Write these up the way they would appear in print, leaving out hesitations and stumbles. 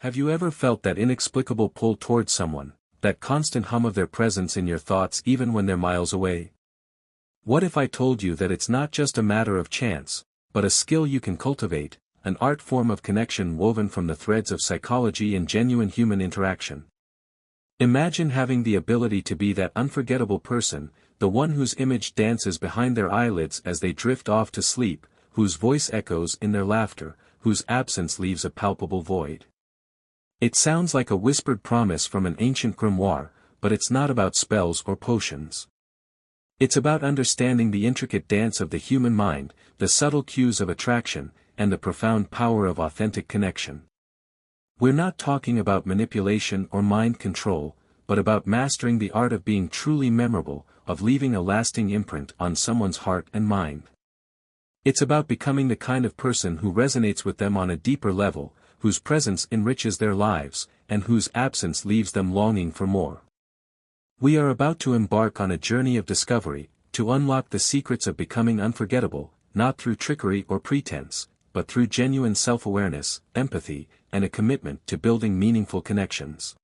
Have you ever felt that inexplicable pull towards someone, that constant hum of their presence in your thoughts even when they're miles away? What if I told you that it's not just a matter of chance, but a skill you can cultivate, an art form of connection woven from the threads of psychology and genuine human interaction? Imagine having the ability to be that unforgettable person, the one whose image dances behind their eyelids as they drift off to sleep, whose voice echoes in their laughter, whose absence leaves a palpable void. It sounds like a whispered promise from an ancient grimoire, but it's not about spells or potions. It's about understanding the intricate dance of the human mind, the subtle cues of attraction, and the profound power of authentic connection. We're not talking about manipulation or mind control, but about mastering the art of being truly memorable, of leaving a lasting imprint on someone's heart and mind. It's about becoming the kind of person who resonates with them on a deeper level, whose presence enriches their lives, and whose absence leaves them longing for more. We are about to embark on a journey of discovery, to unlock the secrets of becoming unforgettable, not through trickery or pretense, but through genuine self-awareness, empathy, and a commitment to building meaningful connections.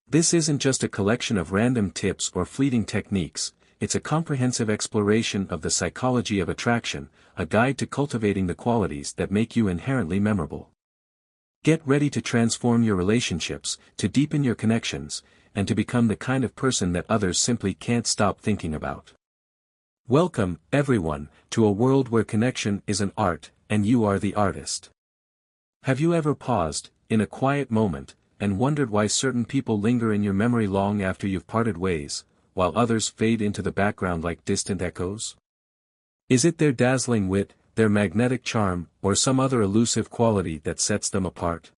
This isn't just a collection of random tips or fleeting techniques, it's a comprehensive exploration of the psychology of attraction, a guide to cultivating the qualities that make you inherently memorable. Get ready to transform your relationships, to deepen your connections, and to become the kind of person that others simply can't stop thinking about. Welcome, everyone, to a world where connection is an art, and you are the artist. Have you ever paused, in a quiet moment, and wondered why certain people linger in your memory long after you've parted ways, while others fade into the background like distant echoes? Is it their dazzling wit, their magnetic charm, or some other elusive quality that sets them apart?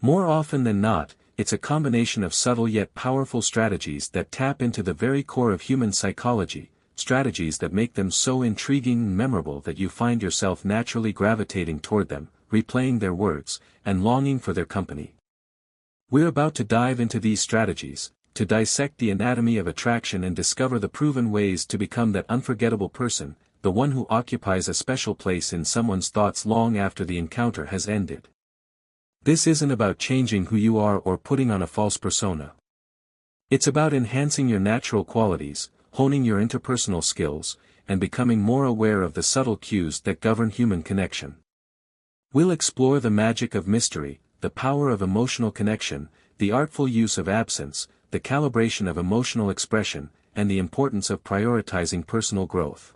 More often than not, it's a combination of subtle yet powerful strategies that tap into the very core of human psychology, strategies that make them so intriguing and memorable that you find yourself naturally gravitating toward them, replaying their words, and longing for their company. We're about to dive into these strategies, to dissect the anatomy of attraction and discover the proven ways to become that unforgettable person, the one who occupies a special place in someone's thoughts long after the encounter has ended. This isn't about changing who you are or putting on a false persona. It's about enhancing your natural qualities, honing your interpersonal skills, and becoming more aware of the subtle cues that govern human connection. We'll explore the magic of mystery, the power of emotional connection, the artful use of absence, the calibration of emotional expression, and the importance of prioritizing personal growth.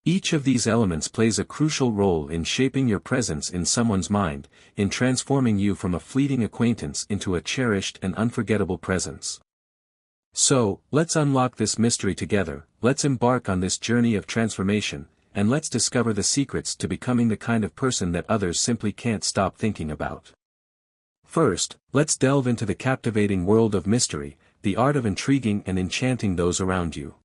Each of these elements plays a crucial role in shaping your presence in someone's mind, in transforming you from a fleeting acquaintance into a cherished and unforgettable presence. So, let's unlock this mystery together, let's embark on this journey of transformation, and let's discover the secrets to becoming the kind of person that others simply can't stop thinking about. First, let's delve into the captivating world of mystery, the art of intriguing and enchanting those around you.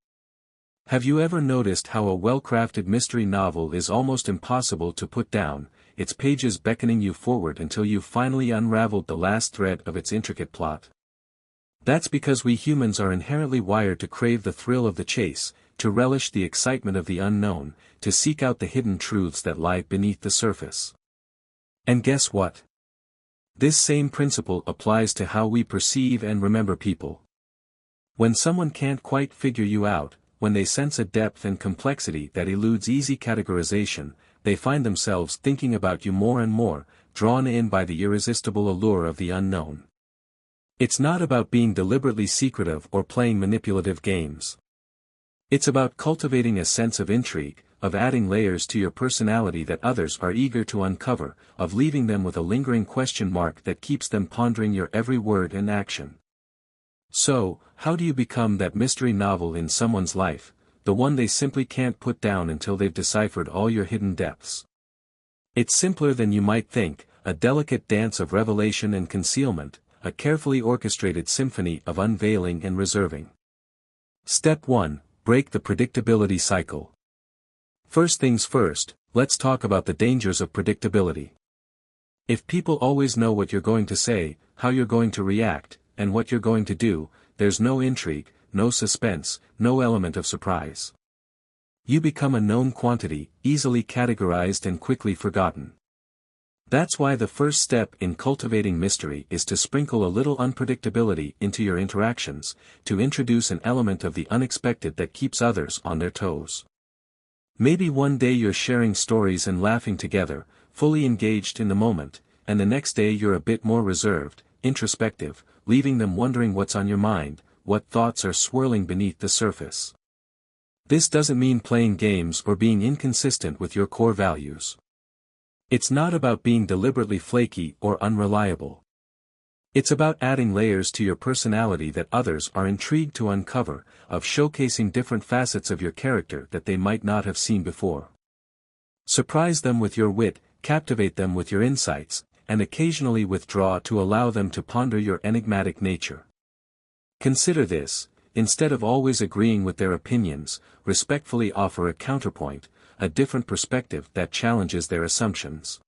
Have you ever noticed how a well-crafted mystery novel is almost impossible to put down, its pages beckoning you forward until you've finally unraveled the last thread of its intricate plot? That's because we humans are inherently wired to crave the thrill of the chase, to relish the excitement of the unknown, to seek out the hidden truths that lie beneath the surface. And guess what? This same principle applies to how we perceive and remember people. When someone can't quite figure you out, when they sense a depth and complexity that eludes easy categorization, they find themselves thinking about you more and more, drawn in by the irresistible allure of the unknown. It's not about being deliberately secretive or playing manipulative games. It's about cultivating a sense of intrigue, of adding layers to your personality that others are eager to uncover, of leaving them with a lingering question mark that keeps them pondering your every word and action. So, how do you become that mystery novel in someone's life, the one they simply can't put down until they've deciphered all your hidden depths? It's simpler than you might think, a delicate dance of revelation and concealment, a carefully orchestrated symphony of unveiling and reserving. Step 1. Break the predictability cycle. First things first, let's talk about the dangers of predictability. If people always know what you're going to say, how you're going to react, and what you're going to do, there's no intrigue, no suspense, no element of surprise. You become a known quantity, easily categorized and quickly forgotten. That's why the first step in cultivating mystery is to sprinkle a little unpredictability into your interactions, to introduce an element of the unexpected that keeps others on their toes. Maybe one day you're sharing stories and laughing together, fully engaged in the moment, and the next day you're a bit more reserved, introspective, leaving them wondering what's on your mind, what thoughts are swirling beneath the surface. This doesn't mean playing games or being inconsistent with your core values. It's not about being deliberately flaky or unreliable. It's about adding layers to your personality that others are intrigued to uncover, of showcasing different facets of your character that they might not have seen before. Surprise them with your wit, captivate them with your insights, and occasionally withdraw to allow them to ponder your enigmatic nature. Consider this: instead of always agreeing with their opinions, respectfully offer a counterpoint, a different perspective that challenges their assumptions.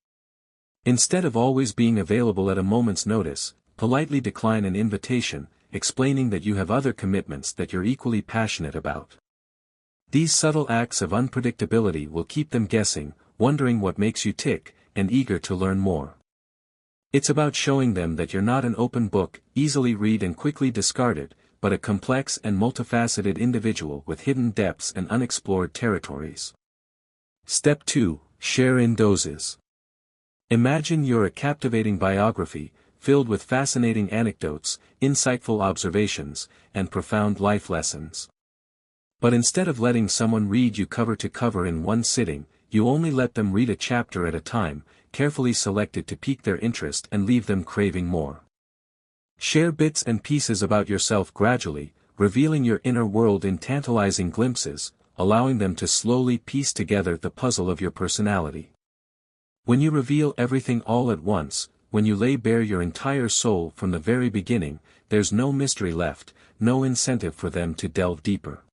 Instead of always being available at a moment's notice, politely decline an invitation, explaining that you have other commitments that you're equally passionate about. These subtle acts of unpredictability will keep them guessing, wondering what makes you tick, and eager to learn more. It's about showing them that you're not an open book, easily read and quickly discarded, but a complex and multifaceted individual with hidden depths and unexplored territories. Step 2. Share in doses. Imagine you're a captivating biography, filled with fascinating anecdotes, insightful observations, and profound life lessons. But instead of letting someone read you cover to cover in one sitting, you only let them read a chapter at a time, carefully selected to pique their interest and leave them craving more. Share bits and pieces about yourself gradually, revealing your inner world in tantalizing glimpses, allowing them to slowly piece together the puzzle of your personality. When you reveal everything all at once, when you lay bare your entire soul from the very beginning, there's no mystery left, no incentive for them to delve deeper.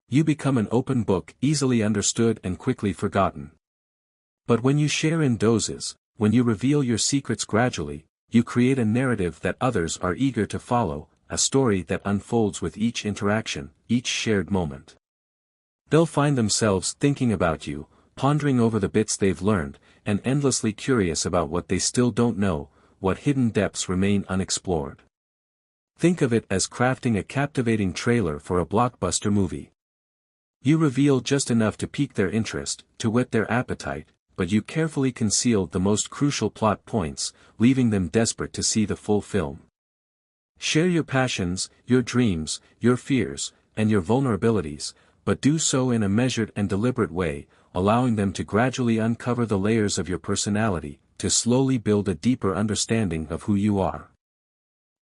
You become an open book, easily understood and quickly forgotten. But when you share in doses, when you reveal your secrets gradually, you create a narrative that others are eager to follow, a story that unfolds with each interaction, each shared moment. They'll find themselves thinking about you, pondering over the bits they've learned, and endlessly curious about what they still don't know, what hidden depths remain unexplored. Think of it as crafting a captivating trailer for a blockbuster movie. You reveal just enough to pique their interest, to whet their appetite, but you carefully conceal the most crucial plot points, leaving them desperate to see the full film. Share your passions, your dreams, your fears, and your vulnerabilities, but do so in a measured and deliberate way, allowing them to gradually uncover the layers of your personality, to slowly build a deeper understanding of who you are.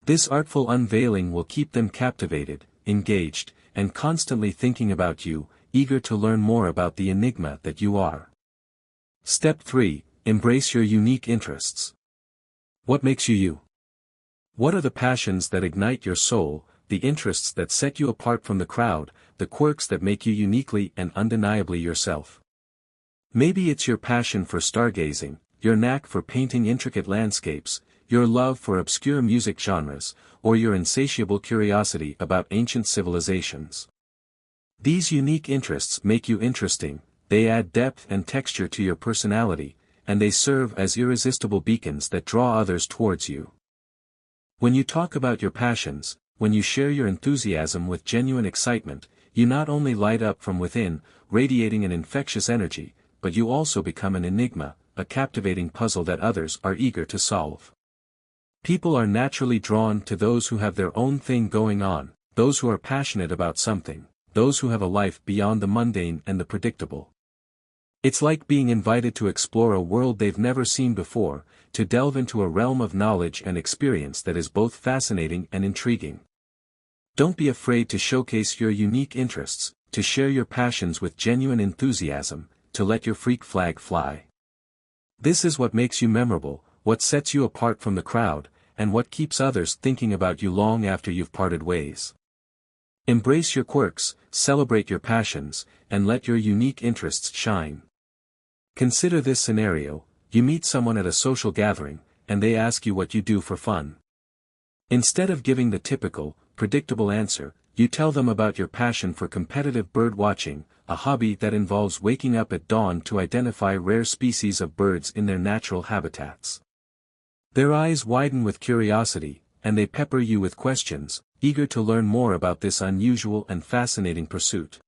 This artful unveiling will keep them captivated, engaged, and constantly thinking about you, eager to learn more about the enigma that you are. Step 3. Embrace your unique interests. What makes you you? What are the passions that ignite your soul, the interests that set you apart from the crowd, the quirks that make you uniquely and undeniably yourself? Maybe it's your passion for stargazing, your knack for painting intricate landscapes, your love for obscure music genres, or your insatiable curiosity about ancient civilizations. These unique interests make you interesting, they add depth and texture to your personality, and they serve as irresistible beacons that draw others towards you. When you talk about your passions, when you share your enthusiasm with genuine excitement, you not only light up from within, radiating an infectious energy, but you also become an enigma, a captivating puzzle that others are eager to solve. People are naturally drawn to those who have their own thing going on, those who are passionate about something, those who have a life beyond the mundane and the predictable. It's like being invited to explore a world they've never seen before, to delve into a realm of knowledge and experience that is both fascinating and intriguing. Don't be afraid to showcase your unique interests, to share your passions with genuine enthusiasm, to let your freak flag fly. This is what makes you memorable, what sets you apart from the crowd, and what keeps others thinking about you long after you've parted ways. Embrace your quirks, celebrate your passions, and let your unique interests shine. Consider this scenario: you meet someone at a social gathering, and they ask you what you do for fun. Instead of giving the typical, predictable answer, You tell them about your passion for competitive bird watching, a hobby that involves waking up at dawn to identify rare species of birds in their natural habitats. Their eyes widen with curiosity, and they pepper you with questions, eager to learn more about this unusual and fascinating pursuit.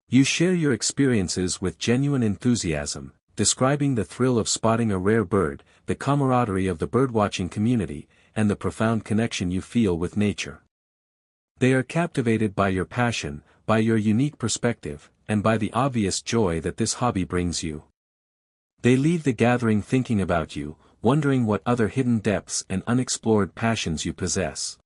You share your experiences with genuine enthusiasm, describing the thrill of spotting a rare bird, the camaraderie of the birdwatching community, and the profound connection you feel with nature. They are captivated by your passion, by your unique perspective, and by the obvious joy that this hobby brings you. They leave the gathering thinking about you, wondering what other hidden depths and unexplored passions you possess.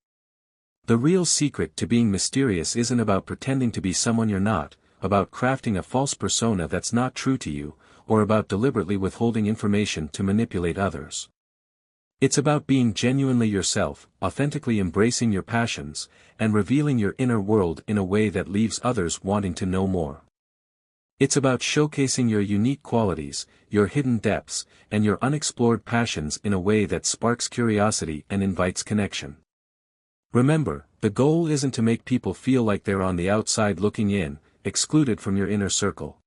The real secret to being mysterious isn't about pretending to be someone you're not, about crafting a false persona that's not true to you, or about deliberately withholding information to manipulate others. It's about being genuinely yourself, authentically embracing your passions, and revealing your inner world in a way that leaves others wanting to know more. It's about showcasing your unique qualities, your hidden depths, and your unexplored passions in a way that sparks curiosity and invites connection. Remember, the goal isn't to make people feel like they're on the outside looking in, excluded from your inner circle.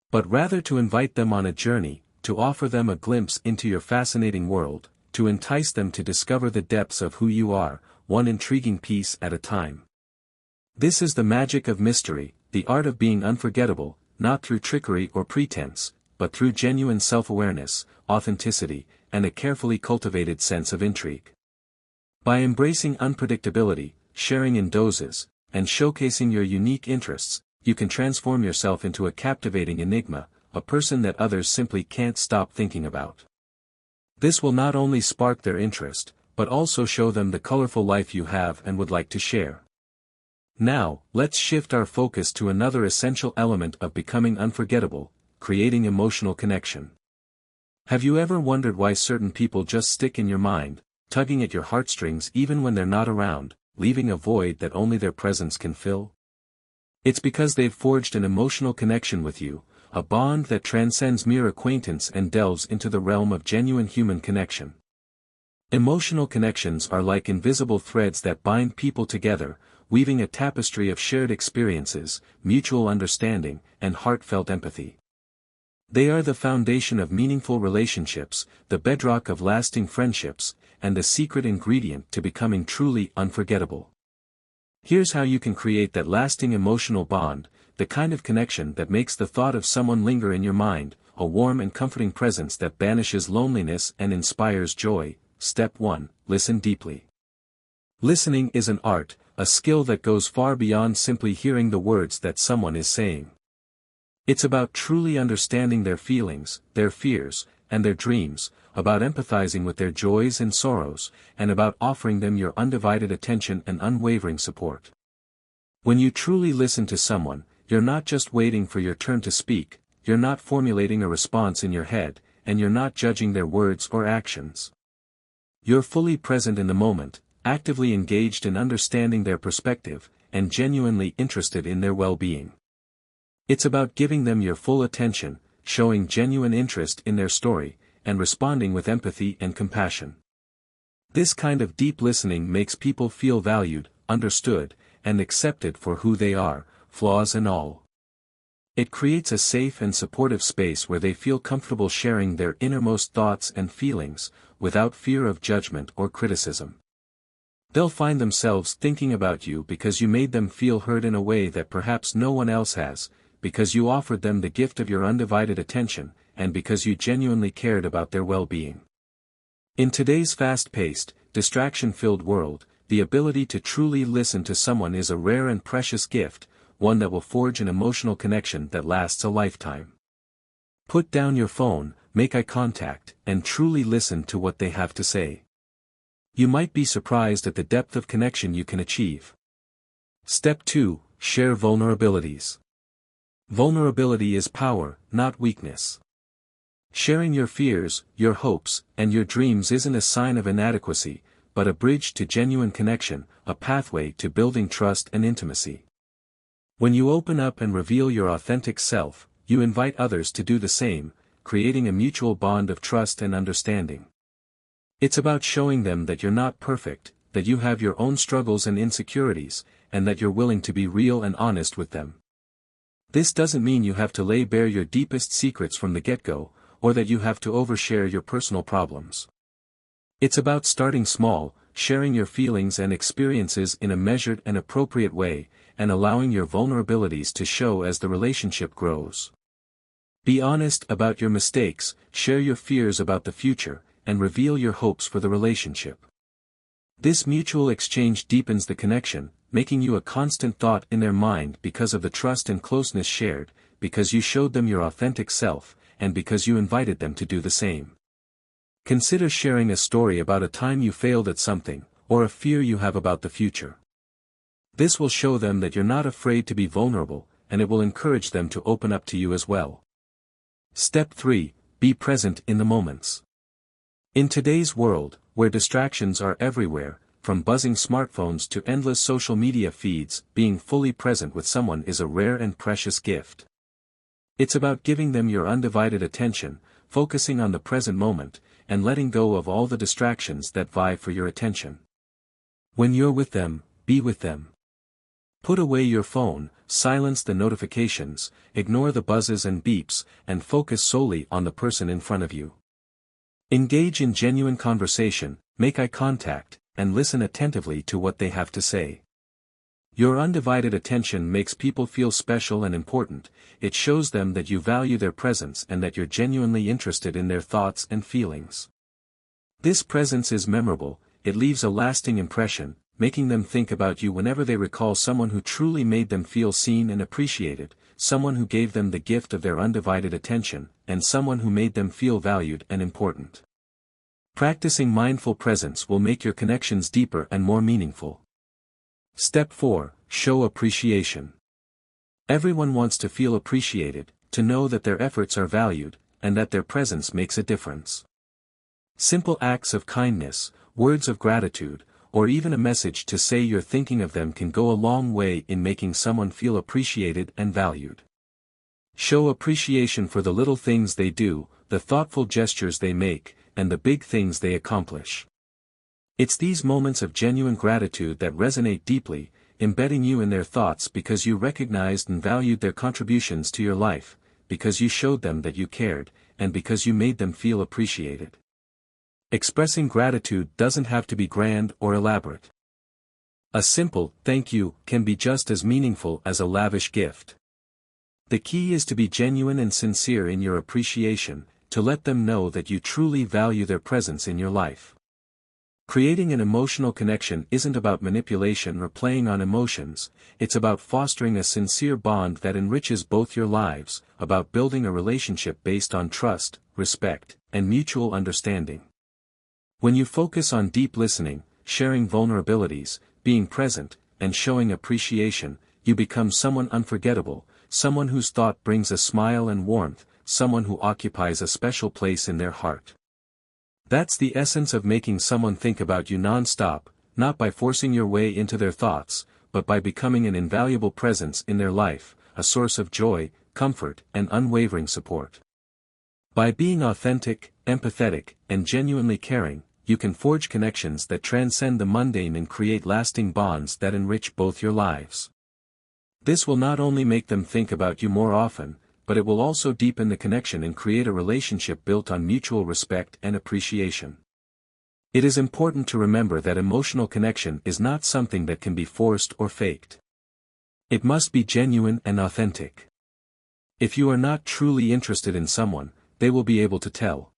But rather to invite them on a journey, to offer them a glimpse into your fascinating world, to entice them to discover the depths of who you are, one intriguing piece at a time. This is the magic of mystery, the art of being unforgettable, not through trickery or pretense, but through genuine self-awareness, authenticity, and a carefully cultivated sense of intrigue. By embracing unpredictability, sharing in doses, and showcasing your unique interests, you can transform yourself into a captivating enigma, a person that others simply can't stop thinking about. This will not only spark their interest, but also show them the colorful life you have and would like to share. Now, let's shift our focus to another essential element of becoming unforgettable, creating emotional connection. Have you ever wondered why certain people just stick in your mind, tugging at your heartstrings even when they're not around, leaving a void that only their presence can fill? It's because they've forged an emotional connection with you, a bond that transcends mere acquaintance and delves into the realm of genuine human connection. Emotional connections are like invisible threads that bind people together, weaving a tapestry of shared experiences, mutual understanding, and heartfelt empathy. They are the foundation of meaningful relationships, the bedrock of lasting friendships, and the secret ingredient to becoming truly unforgettable. Here's how you can create that lasting emotional bond, the kind of connection that makes the thought of someone linger in your mind, a warm and comforting presence that banishes loneliness and inspires joy. Step 1. Listen deeply. Listening is an art, a skill that goes far beyond simply hearing the words that someone is saying. It's about truly understanding their feelings, their fears, and their dreams, about empathizing with their joys and sorrows, and about offering them your undivided attention and unwavering support. When you truly listen to someone, you're not just waiting for your turn to speak, you're not formulating a response in your head, and you're not judging their words or actions. You're fully present in the moment, actively engaged in understanding their perspective, and genuinely interested in their well-being. It's about giving them your full attention, showing genuine interest in their story, and responding with empathy and compassion. This kind of deep listening makes people feel valued, understood, and accepted for who they are, flaws and all. It creates a safe and supportive space where they feel comfortable sharing their innermost thoughts and feelings, without fear of judgment or criticism. They'll find themselves thinking about you because you made them feel heard in a way that perhaps no one else has, because you offered them the gift of your undivided attention, and because you genuinely cared about their well-being. In today's fast-paced, distraction-filled world, the ability to truly listen to someone is a rare and precious gift, one that will forge an emotional connection that lasts a lifetime. Put down your phone, make eye contact, and truly listen to what they have to say. You might be surprised at the depth of connection you can achieve. Step 2. Share vulnerabilities. Vulnerability is power, not weakness. Sharing your fears, your hopes, and your dreams isn't a sign of inadequacy, but a bridge to genuine connection, a pathway to building trust and intimacy. When you open up and reveal your authentic self, you invite others to do the same, creating a mutual bond of trust and understanding. It's about showing them that you're not perfect, that you have your own struggles and insecurities, and that you're willing to be real and honest with them. This doesn't mean you have to lay bare your deepest secrets from the get-go, or that you have to overshare your personal problems. It's about starting small, sharing your feelings and experiences in a measured and appropriate way, and allowing your vulnerabilities to show as the relationship grows. Be honest about your mistakes, share your fears about the future, and reveal your hopes for the relationship. This mutual exchange deepens the connection, making you a constant thought in their mind because of the trust and closeness shared, because you showed them your authentic self, and because you invited them to do the same. Consider sharing a story about a time you failed at something, or a fear you have about the future. This will show them that you're not afraid to be vulnerable, and it will encourage them to open up to you as well. Step 3. Be present in the moments. In today's world, where distractions are everywhere, from buzzing smartphones to endless social media feeds, being fully present with someone is a rare and precious gift. It's about giving them your undivided attention, focusing on the present moment, and letting go of all the distractions that vie for your attention. When you're with them, be with them. Put away your phone, silence the notifications, ignore the buzzes and beeps, and focus solely on the person in front of you. Engage in genuine conversation, make eye contact, and listen attentively to what they have to say. Your undivided attention makes people feel special and important. It shows them that you value their presence and that you're genuinely interested in their thoughts and feelings. This presence is memorable, it leaves a lasting impression, making them think about you whenever they recall someone who truly made them feel seen and appreciated, someone who gave them the gift of their undivided attention, and someone who made them feel valued and important. Practicing mindful presence will make your connections deeper and more meaningful. Step 4. Show appreciation. Everyone wants to feel appreciated, to know that their efforts are valued, and that their presence makes a difference. Simple acts of kindness, words of gratitude, or even a message to say you're thinking of them can go a long way in making someone feel appreciated and valued. Show appreciation for the little things they do, the thoughtful gestures they make, and the big things they accomplish. It's these moments of genuine gratitude that resonate deeply, embedding you in their thoughts because you recognized and valued their contributions to your life, because you showed them that you cared, and because you made them feel appreciated. Expressing gratitude doesn't have to be grand or elaborate. A simple thank you can be just as meaningful as a lavish gift. The key is to be genuine and sincere in your appreciation, to let them know that you truly value their presence in your life. Creating an emotional connection isn't about manipulation or playing on emotions, it's about fostering a sincere bond that enriches both your lives, about building a relationship based on trust, respect, and mutual understanding. When you focus on deep listening, sharing vulnerabilities, being present, and showing appreciation, you become someone unforgettable, someone whose thought brings a smile and warmth, someone who occupies a special place in their heart. That's the essence of making someone think about you non-stop, not by forcing your way into their thoughts, but by becoming an invaluable presence in their life, a source of joy, comfort, and unwavering support. By being authentic, empathetic, and genuinely caring, you can forge connections that transcend the mundane and create lasting bonds that enrich both your lives. This will not only make them think about you more often, but it will also deepen the connection and create a relationship built on mutual respect and appreciation. It is important to remember that emotional connection is not something that can be forced or faked. It must be genuine and authentic. If you are not truly interested in someone, they will be able to tell.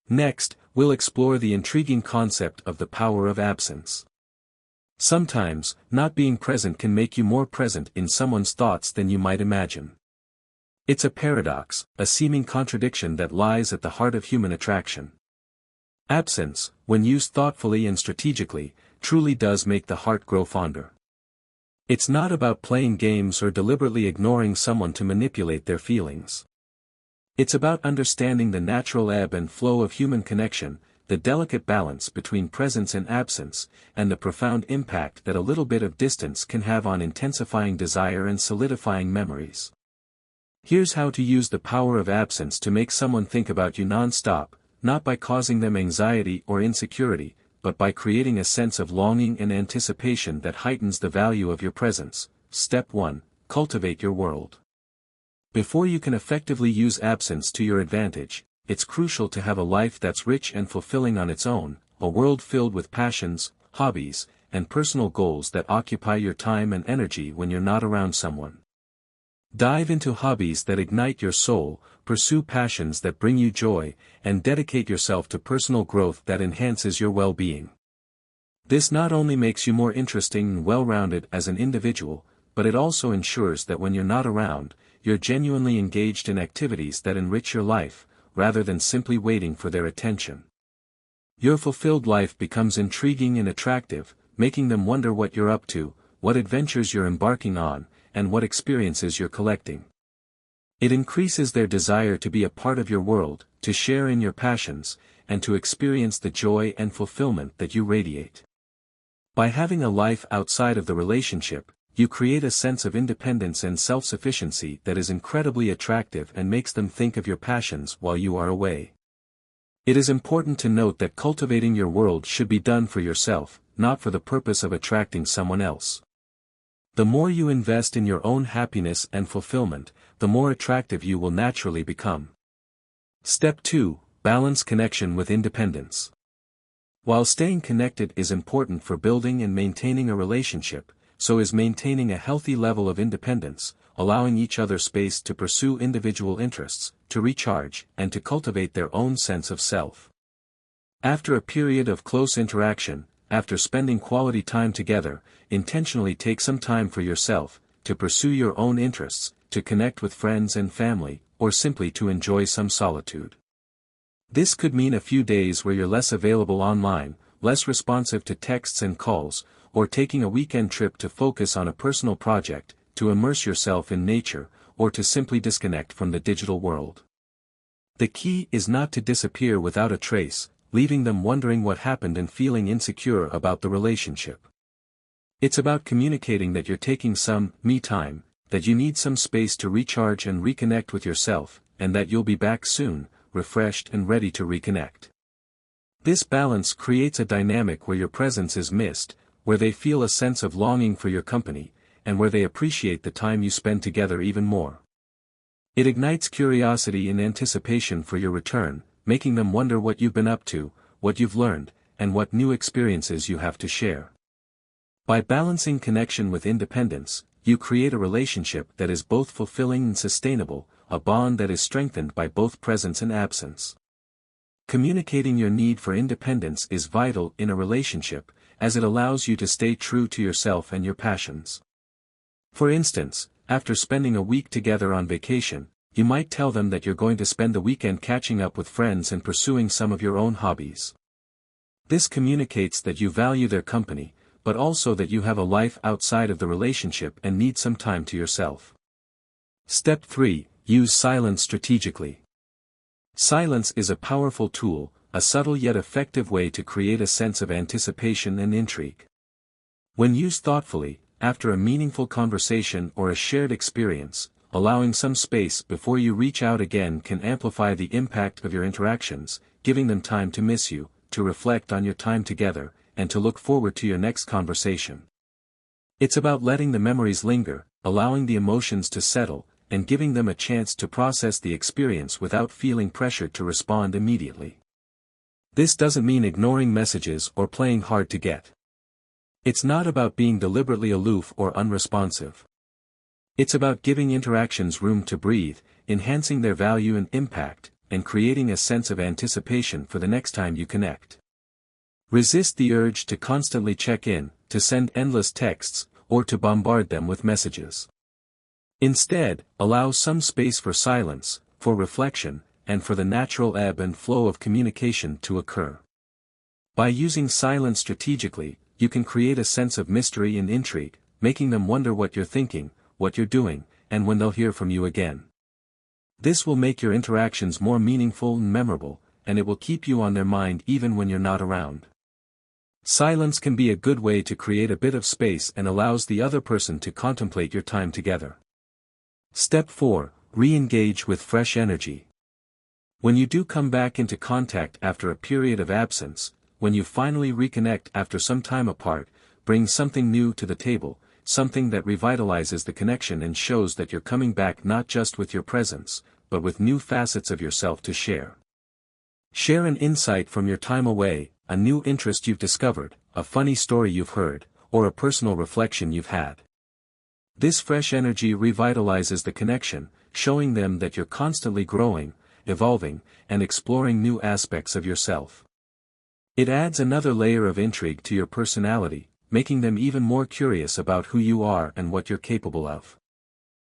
Next, we'll explore the intriguing concept of the power of absence. Sometimes, not being present can make you more present in someone's thoughts than you might imagine. It's a paradox, a seeming contradiction that lies at the heart of human attraction. Absence, when used thoughtfully and strategically, truly does make the heart grow fonder. It's not about playing games or deliberately ignoring someone to manipulate their feelings. It's about understanding the natural ebb and flow of human connection, the delicate balance between presence and absence, and the profound impact that a little bit of distance can have on intensifying desire and solidifying memories. Here's how to use the power of absence to make someone think about you non-stop, not by causing them anxiety or insecurity, but by creating a sense of longing and anticipation that heightens the value of your presence. Step 1. Cultivate your world. Before you can effectively use absence to your advantage, it's crucial to have a life that's rich and fulfilling on its own, a world filled with passions, hobbies, and personal goals that occupy your time and energy when you're not around someone. Dive into hobbies that ignite your soul, pursue passions that bring you joy, and dedicate yourself to personal growth that enhances your well-being. This not only makes you more interesting and well-rounded as an individual, but it also ensures that when you're not around, you're genuinely engaged in activities that enrich your life, rather than simply waiting for their attention. Your fulfilled life becomes intriguing and attractive, making them wonder what you're up to, what adventures you're embarking on, and what experiences you're collecting. It increases their desire to be a part of your world, to share in your passions, and to experience the joy and fulfillment that you radiate. By having a life outside of the relationship, you create a sense of independence and self-sufficiency that is incredibly attractive and makes them think of your passions while you are away. It is important to note that cultivating your world should be done for yourself, not for the purpose of attracting someone else. The more you invest in your own happiness and fulfillment, the more attractive you will naturally become. Step 2. Balance connection with independence. While staying connected is important for building and maintaining a relationship, so is maintaining a healthy level of independence, allowing each other space to pursue individual interests, to recharge, and to cultivate their own sense of self. After a period of close interaction, after spending quality time together, intentionally take some time for yourself, to pursue your own interests, to connect with friends and family, or simply to enjoy some solitude. This could mean a few days where you're less available online, less responsive to texts and calls, or taking a weekend trip to focus on a personal project, to immerse yourself in nature, or to simply disconnect from the digital world. The key is not to disappear without a trace, leaving them wondering what happened and feeling insecure about the relationship. It's about communicating that you're taking some me time, that you need some space to recharge and reconnect with yourself, and that you'll be back soon, refreshed and ready to reconnect. This balance creates a dynamic where your presence is missed, where they feel a sense of longing for your company, and where they appreciate the time you spend together even more. It ignites curiosity and anticipation for your return, making them wonder what you've been up to, what you've learned, and what new experiences you have to share. By balancing connection with independence, you create a relationship that is both fulfilling and sustainable, a bond that is strengthened by both presence and absence. Communicating your need for independence is vital in a relationship, as it allows you to stay true to yourself and your passions. For instance, after spending a week together on vacation, you might tell them that you're going to spend the weekend catching up with friends and pursuing some of your own hobbies. This communicates that you value their company, but also that you have a life outside of the relationship and need some time to yourself. Step 3. Use silence strategically. Silence is a powerful tool, a subtle yet effective way to create a sense of anticipation and intrigue. When used thoughtfully, after a meaningful conversation or a shared experience, allowing some space before you reach out again can amplify the impact of your interactions, giving them time to miss you, to reflect on your time together, and to look forward to your next conversation. It's about letting the memories linger, allowing the emotions to settle, and giving them a chance to process the experience without feeling pressured to respond immediately. This doesn't mean ignoring messages or playing hard to get. It's not about being deliberately aloof or unresponsive. It's about giving interactions room to breathe, enhancing their value and impact, and creating a sense of anticipation for the next time you connect. Resist the urge to constantly check in, to send endless texts, or to bombard them with messages. Instead, allow some space for silence, for reflection, and for the natural ebb and flow of communication to occur. By using silence strategically, you can create a sense of mystery and intrigue, making them wonder what you're thinking, what you're doing, and when they'll hear from you again. This will make your interactions more meaningful and memorable, and it will keep you on their mind even when you're not around. Silence can be a good way to create a bit of space and allows the other person to contemplate your time together. Step 4. Re-engage with fresh energy. When you do come back into contact after a period of absence, when you finally reconnect after some time apart, brings something new to the table, something that revitalizes the connection and shows that you're coming back not just with your presence, but with new facets of yourself to share. Share an insight from your time away, a new interest you've discovered, a funny story you've heard, or a personal reflection you've had. This fresh energy revitalizes the connection, showing them that you're constantly growing, evolving, and exploring new aspects of yourself. It adds another layer of intrigue to your personality, making them even more curious about who you are and what you're capable of.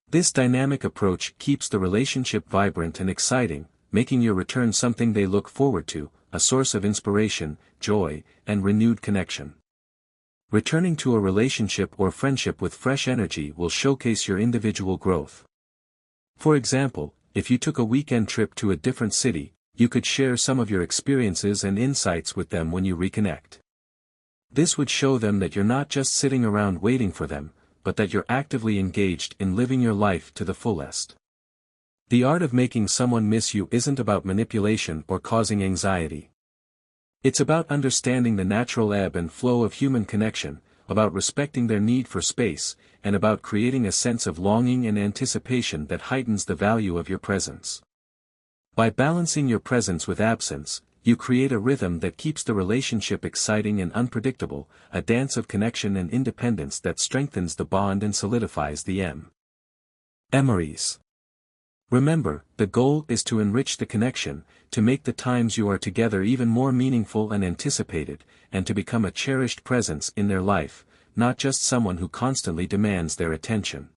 This dynamic approach keeps the relationship vibrant and exciting, making your return something they look forward to, a source of inspiration, joy, and renewed connection. Returning to a relationship or friendship with fresh energy will showcase your individual growth. For example, if you took a weekend trip to a different city, you could share some of your experiences and insights with them when you reconnect. This would show them that you're not just sitting around waiting for them, but that you're actively engaged in living your life to the fullest. The art of making someone miss you isn't about manipulation or causing anxiety. It's about understanding the natural ebb and flow of human connection, about respecting their need for space, and about creating a sense of longing and anticipation that heightens the value of your presence. By balancing your presence with absence, you create a rhythm that keeps the relationship exciting and unpredictable, a dance of connection and independence that strengthens the bond and solidifies the memories. Remember, the goal is to enrich the connection, to make the times you are together even more meaningful and anticipated, and to become a cherished presence in their life, not just someone who constantly demands their attention.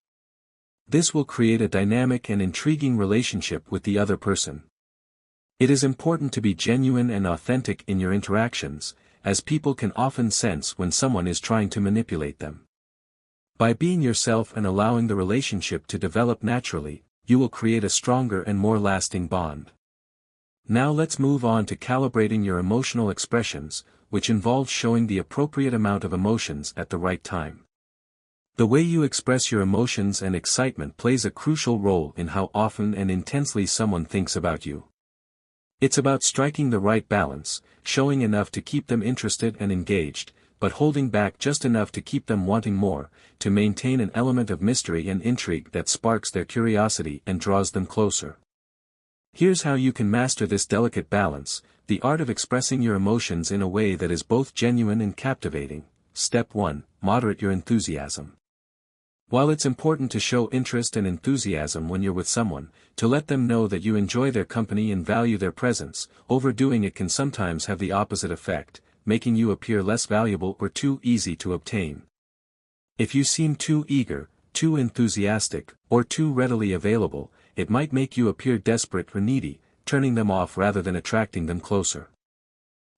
This will create a dynamic and intriguing relationship with the other person. It is important to be genuine and authentic in your interactions, as people can often sense when someone is trying to manipulate them. By being yourself and allowing the relationship to develop naturally, you will create a stronger and more lasting bond. Now let's move on to calibrating your emotional expressions, which involves showing the appropriate amount of emotions at the right time. The way you express your emotions and excitement plays a crucial role in how often and intensely someone thinks about you. It's about striking the right balance, showing enough to keep them interested and engaged, but holding back just enough to keep them wanting more, to maintain an element of mystery and intrigue that sparks their curiosity and draws them closer. Here's how you can master this delicate balance, the art of expressing your emotions in a way that is both genuine and captivating. Step 1. Moderate your enthusiasm. While it's important to show interest and enthusiasm when you're with someone, to let them know that you enjoy their company and value their presence, overdoing it can sometimes have the opposite effect, making you appear less valuable or too easy to obtain. If you seem too eager, too enthusiastic, or too readily available, it might make you appear desperate or needy, turning them off rather than attracting them closer.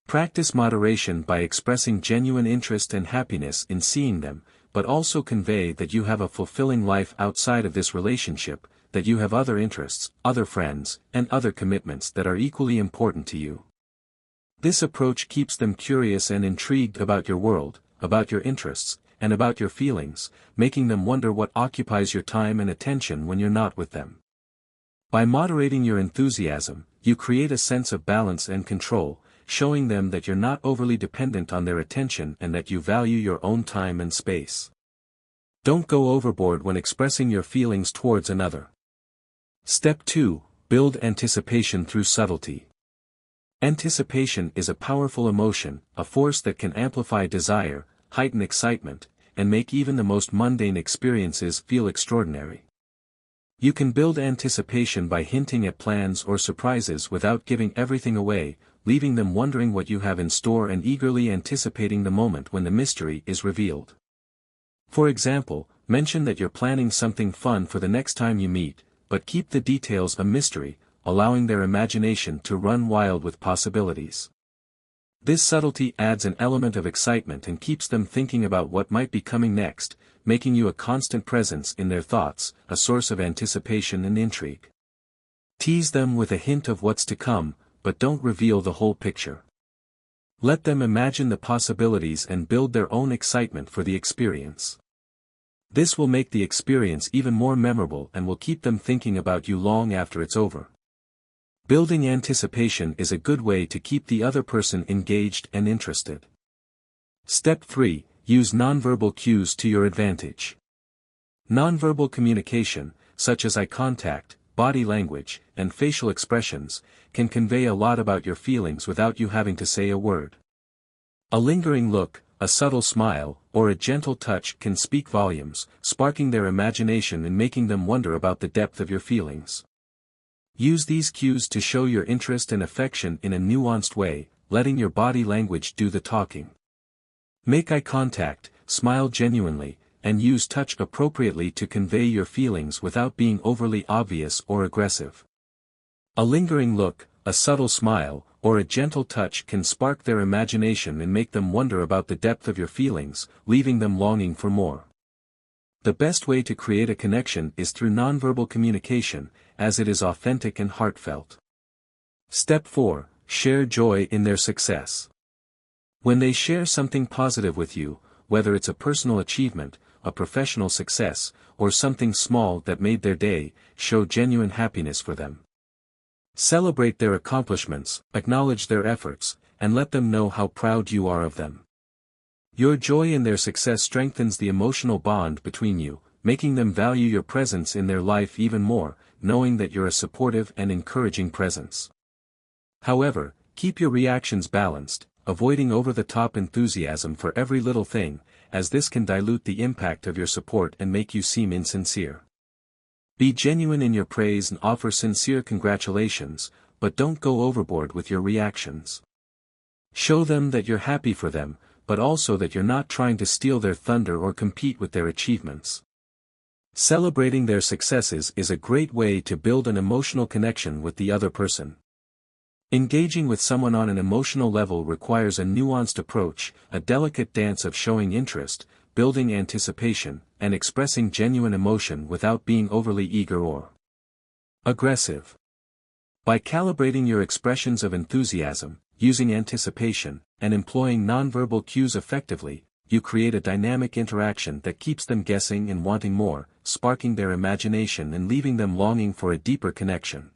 Practice moderation by expressing genuine interest and happiness in seeing them, but also convey that you have a fulfilling life outside of this relationship, that you have other interests, other friends, and other commitments that are equally important to you. This approach keeps them curious and intrigued about your world, about your interests, and about your feelings, making them wonder what occupies your time and attention when you're not with them. By moderating your enthusiasm, you create a sense of balance and control, showing them that you're not overly dependent on their attention and that you value your own time and space. Don't go overboard when expressing your feelings towards another. Step 2. Build anticipation through subtlety. Anticipation is a powerful emotion, a force that can amplify desire, heighten excitement, and make even the most mundane experiences feel extraordinary. You can build anticipation by hinting at plans or surprises without giving everything away, leaving them wondering what you have in store and eagerly anticipating the moment when the mystery is revealed. For example, mention that you're planning something fun for the next time you meet, but keep the details a mystery, allowing their imagination to run wild with possibilities. This subtlety adds an element of excitement and keeps them thinking about what might be coming next, making you a constant presence in their thoughts, a source of anticipation and intrigue. Tease them with a hint of what's to come, but don't reveal the whole picture. Let them imagine the possibilities and build their own excitement for the experience. This will make the experience even more memorable and will keep them thinking about you long after it's over. Building anticipation is a good way to keep the other person engaged and interested. Step 3. Use nonverbal cues to your advantage. Nonverbal communication, such as eye contact, body language, and facial expressions, can convey a lot about your feelings without you having to say a word. A lingering look, a subtle smile, or a gentle touch can speak volumes, sparking their imagination and making them wonder about the depth of your feelings. Use these cues to show your interest and affection in a nuanced way, letting your body language do the talking. Make eye contact, smile genuinely, and use touch appropriately to convey your feelings without being overly obvious or aggressive. A lingering look, a subtle smile, or a gentle touch can spark their imagination and make them wonder about the depth of your feelings, leaving them longing for more. The best way to create a connection is through nonverbal communication, as it is authentic and heartfelt. Step 4. Share joy in their success. When they share something positive with you, whether it's a personal achievement, a professional success, or something small that made their day, show genuine happiness for them. Celebrate their accomplishments, acknowledge their efforts, and let them know how proud you are of them. Your joy in their success strengthens the emotional bond between you, making them value your presence in their life even more, knowing that you're a supportive and encouraging presence. However, keep your reactions balanced, avoiding over-the-top enthusiasm for every little thing, as this can dilute the impact of your support and make you seem insincere. Be genuine in your praise and offer sincere congratulations, but don't go overboard with your reactions. Show them that you're happy for them, but also that you're not trying to steal their thunder or compete with their achievements. Celebrating their successes is a great way to build an emotional connection with the other person. Engaging with someone on an emotional level requires a nuanced approach, a delicate dance of showing interest, building anticipation, and expressing genuine emotion without being overly eager or aggressive. By calibrating your expressions of enthusiasm, using anticipation, and employing nonverbal cues effectively, you create a dynamic interaction that keeps them guessing and wanting more, sparking their imagination and leaving them longing for a deeper connection.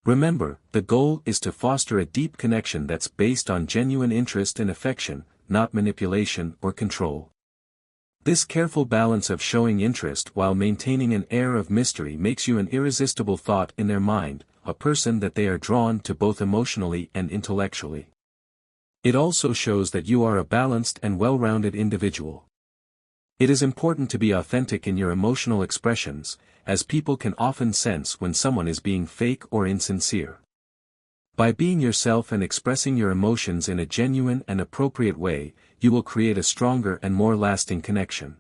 Remember, the goal is to foster a deep connection that's based on genuine interest and affection, not manipulation or control. This careful balance of showing interest while maintaining an air of mystery makes you an irresistible thought in their mind, a person that they are drawn to both emotionally and intellectually. It also shows that you are a balanced and well-rounded individual. It is important to be authentic in your emotional expressions, as people can often sense when someone is being fake or insincere. By being yourself and expressing your emotions in a genuine and appropriate way, you will create a stronger and more lasting connection.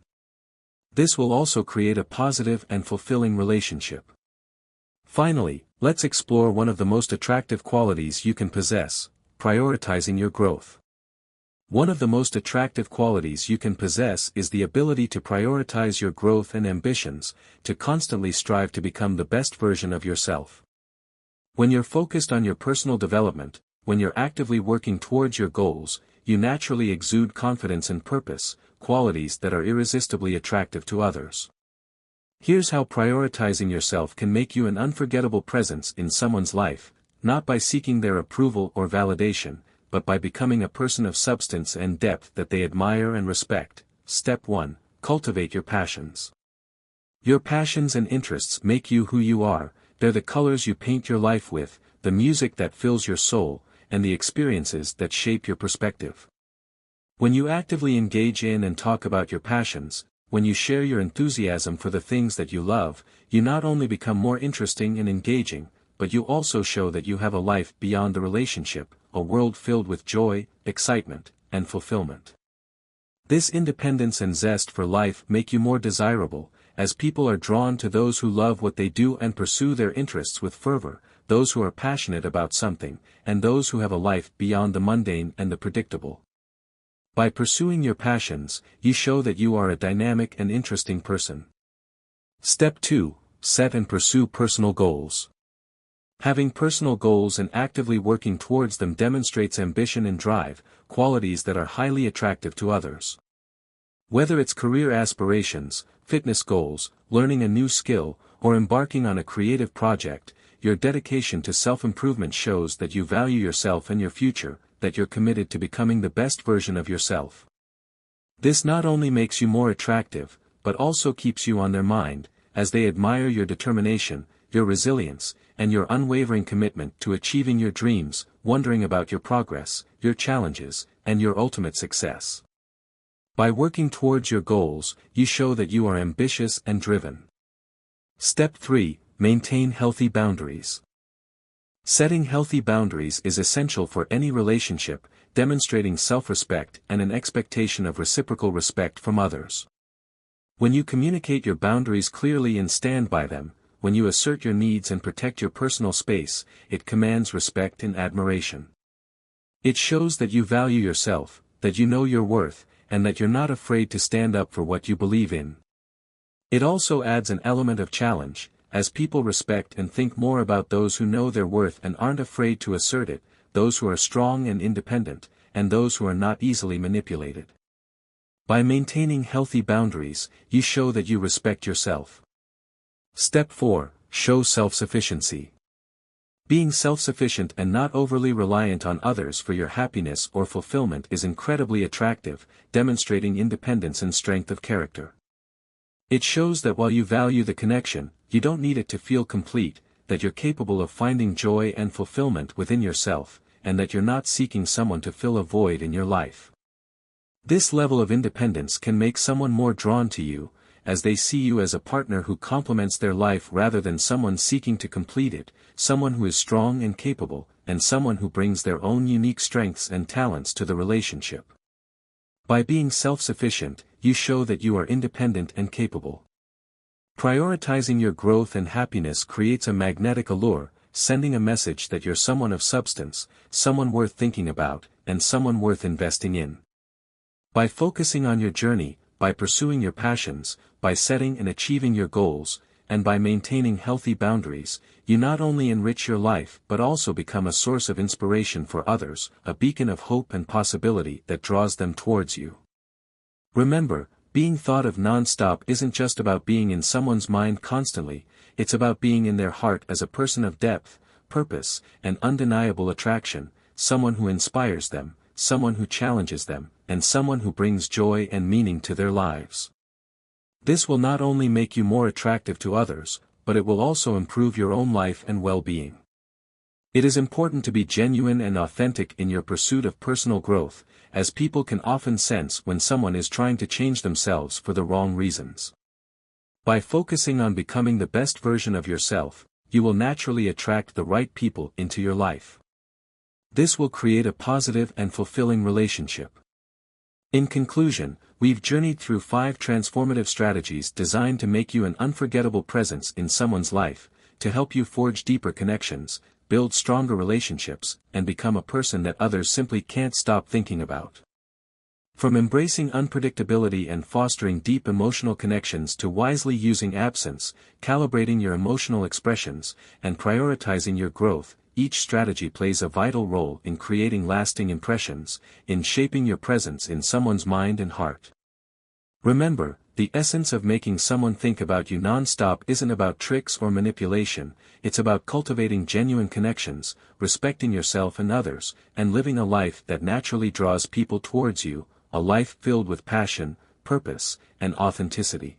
This will also create a positive and fulfilling relationship. Finally, let's explore one of the most attractive qualities you can possess: prioritizing your growth. One of the most attractive qualities you can possess is the ability to prioritize your growth and ambitions, to constantly strive to become the best version of yourself. When you're focused on your personal development, when you're actively working towards your goals, you naturally exude confidence and purpose, qualities that are irresistibly attractive to others. Here's how prioritizing yourself can make you an unforgettable presence in someone's life, not by seeking their approval or validation, but by becoming a person of substance and depth that they admire and respect. Step 1. Cultivate your passions. Your passions and interests make you who you are. They're the colors you paint your life with, the music that fills your soul, and the experiences that shape your perspective. When you actively engage in and talk about your passions, when you share your enthusiasm for the things that you love, you not only become more interesting and engaging, but you also show that you have a life beyond the relationship, a world filled with joy, excitement, and fulfillment. This independence and zest for life make you more desirable, as people are drawn to those who love what they do and pursue their interests with fervor, those who are passionate about something, and those who have a life beyond the mundane and the predictable. By pursuing your passions, you show that you are a dynamic and interesting person. Step 2. Set and pursue personal goals. Having personal goals and actively working towards them demonstrates ambition and drive, qualities that are highly attractive to others. Whether it's career aspirations, fitness goals, learning a new skill, or embarking on a creative project, your dedication to self-improvement shows that you value yourself and your future, that you're committed to becoming the best version of yourself. This not only makes you more attractive, but also keeps you on their mind, as they admire your determination, your resilience, and your unwavering commitment to achieving your dreams, wondering about your progress, your challenges, and your ultimate success. By working towards your goals, you show that you are ambitious and driven. Step 3. Maintain healthy boundaries. Setting healthy boundaries is essential for any relationship, demonstrating self-respect and an expectation of reciprocal respect from others. When you communicate your boundaries clearly and stand by them, when you assert your needs and protect your personal space, it commands respect and admiration. It shows that you value yourself, that you know your worth, and that you're not afraid to stand up for what you believe in. It also adds an element of challenge, as people respect and think more about those who know their worth and aren't afraid to assert it, those who are strong and independent, and those who are not easily manipulated. By maintaining healthy boundaries, you show that you respect yourself. Step 4. Show self-sufficiency. Being self-sufficient and not overly reliant on others for your happiness or fulfillment is incredibly attractive, demonstrating independence and strength of character. It shows that while you value the connection, you don't need it to feel complete, that you're capable of finding joy and fulfillment within yourself, and that you're not seeking someone to fill a void in your life. This level of independence can make someone more drawn to you, as they see you as a partner who complements their life rather than someone seeking to complete it, someone who is strong and capable, and someone who brings their own unique strengths and talents to the relationship. By being self-sufficient, you show that you are independent and capable. Prioritizing your growth and happiness creates a magnetic allure, sending a message that you're someone of substance, someone worth thinking about, and someone worth investing in. By focusing on your journey, by pursuing your passions, by setting and achieving your goals, and by maintaining healthy boundaries, you not only enrich your life but also become a source of inspiration for others, a beacon of hope and possibility that draws them towards you. Remember, being thought of non-stop isn't just about being in someone's mind constantly, it's about being in their heart as a person of depth, purpose, and undeniable attraction, someone who inspires them, someone who challenges them, and someone who brings joy and meaning to their lives. This will not only make you more attractive to others, but it will also improve your own life and well-being. It is important to be genuine and authentic in your pursuit of personal growth, as people can often sense when someone is trying to change themselves for the wrong reasons. By focusing on becoming the best version of yourself, you will naturally attract the right people into your life. This will create a positive and fulfilling relationship. In conclusion, we've journeyed through 5 transformative strategies designed to make you an unforgettable presence in someone's life, to help you forge deeper connections, build stronger relationships, and become a person that others simply can't stop thinking about. From embracing unpredictability and fostering deep emotional connections to wisely using absence, calibrating your emotional expressions, and prioritizing your growth, each strategy plays a vital role in creating lasting impressions, in shaping your presence in someone's mind and heart. Remember, the essence of making someone think about you non-stop isn't about tricks or manipulation, it's about cultivating genuine connections, respecting yourself and others, and living a life that naturally draws people towards you, a life filled with passion, purpose, and authenticity.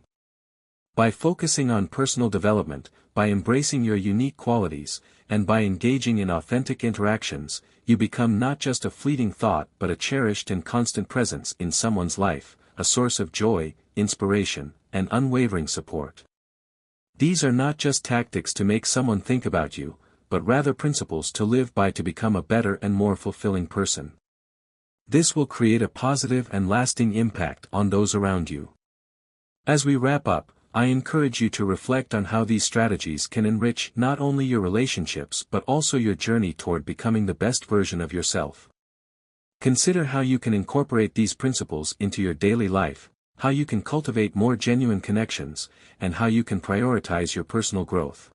By focusing on personal development, by embracing your unique qualities, and by engaging in authentic interactions, you become not just a fleeting thought but a cherished and constant presence in someone's life, a source of joy, inspiration, and unwavering support. These are not just tactics to make someone think about you, but rather principles to live by to become a better and more fulfilling person. This will create a positive and lasting impact on those around you. As we wrap up, I encourage you to reflect on how these strategies can enrich not only your relationships but also your journey toward becoming the best version of yourself. Consider how you can incorporate these principles into your daily life, how you can cultivate more genuine connections, and how you can prioritize your personal growth.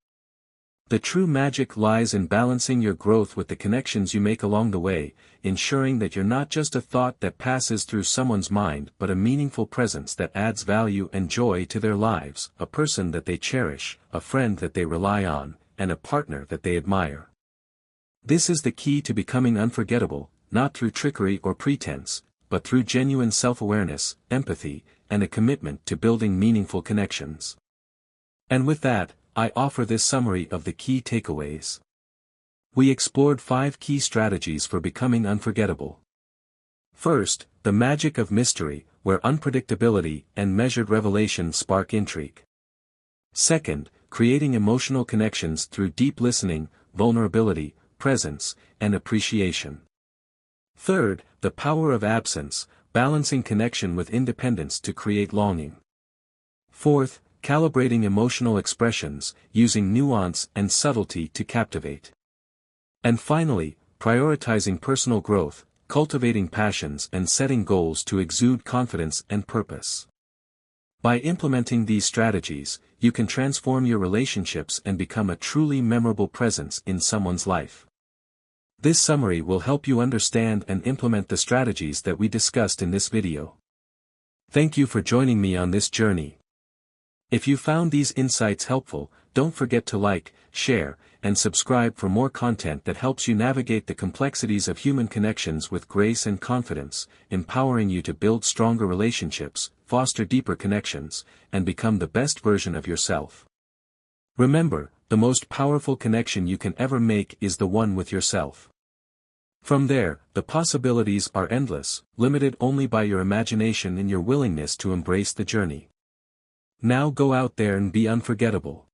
The true magic lies in balancing your growth with the connections you make along the way, ensuring that you're not just a thought that passes through someone's mind but a meaningful presence that adds value and joy to their lives, a person that they cherish, a friend that they rely on, and a partner that they admire. This is the key to becoming unforgettable, not through trickery or pretense, but through genuine self-awareness, empathy, and a commitment to building meaningful connections. And with that, I offer this summary of the key takeaways. We explored 5 key strategies for becoming unforgettable. First, the magic of mystery, where unpredictability and measured revelation spark intrigue. Second, creating emotional connections through deep listening, vulnerability, presence, and appreciation. Third, the power of absence, balancing connection with independence to create longing. Fourth, calibrating emotional expressions, using nuance and subtlety to captivate. And finally, prioritizing personal growth, cultivating passions and setting goals to exude confidence and purpose. By implementing these strategies, you can transform your relationships and become a truly memorable presence in someone's life. This summary will help you understand and implement the strategies that we discussed in this video. Thank you for joining me on this journey. If you found these insights helpful, don't forget to like, share, and subscribe for more content that helps you navigate the complexities of human connections with grace and confidence, empowering you to build stronger relationships, foster deeper connections, and become the best version of yourself. Remember, the most powerful connection you can ever make is the one with yourself. From there, the possibilities are endless, limited only by your imagination and your willingness to embrace the journey. Now go out there and be unforgettable.